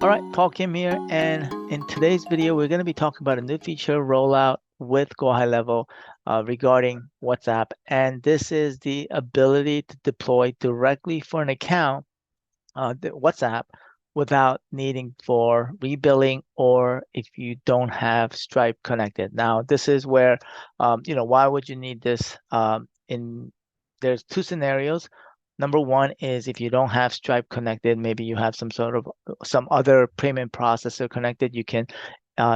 All right, Paul Kim here, and in today's video, we're going to be talking about a new feature rollout with GoHighLevel regarding WhatsApp, and this is the ability to deploy directly for an account, the WhatsApp, without needing for rebilling or if you don't have Stripe connected. Now, this is where, why would you need this? There's two scenarios. Number one is if you don't have Stripe connected, maybe you have some other payment processor connected, you can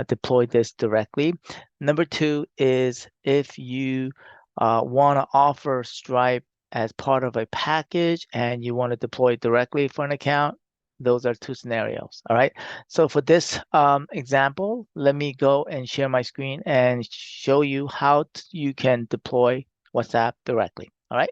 deploy this directly. Number two is if you want to offer Stripe as part of a package and you want to deploy it directly for an account. Those are two scenarios. All right. So for this example, let me go and share my screen and show you how you can deploy WhatsApp directly. All right.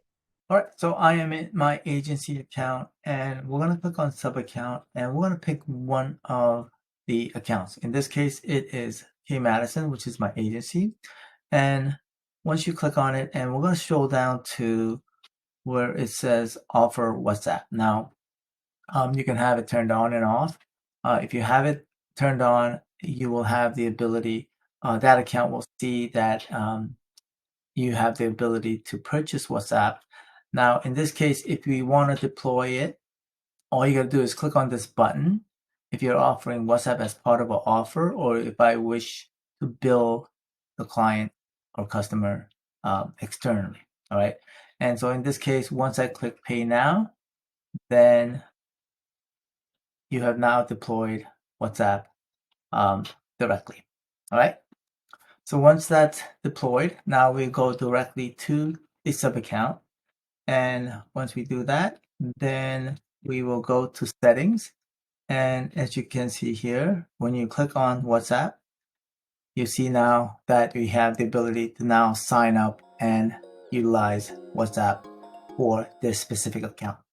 All right, so I am in my agency account and we're going to click on sub account and we're going to pick one of the accounts. In this case, it is K Madison, which is my agency. And once you click on it, and we're going to scroll down to where it says offer WhatsApp. Now, you can have it turned on and off. If you have it turned on, you will have the ability, that account will see that you have the ability to purchase WhatsApp. Now, in this case, if we want to deploy it, all you got to do is click on this button. If you're offering WhatsApp as part of an offer, or if I wish to bill the client or customer externally, all right? And so in this case, once I click Pay Now, then you have now deployed WhatsApp directly, all right? So once that's deployed, now we go directly to the sub account. And once we do that, then we will go to settings. And as you can see here, when you click on WhatsApp, you see now that we have the ability to now sign up and utilize WhatsApp for this specific account.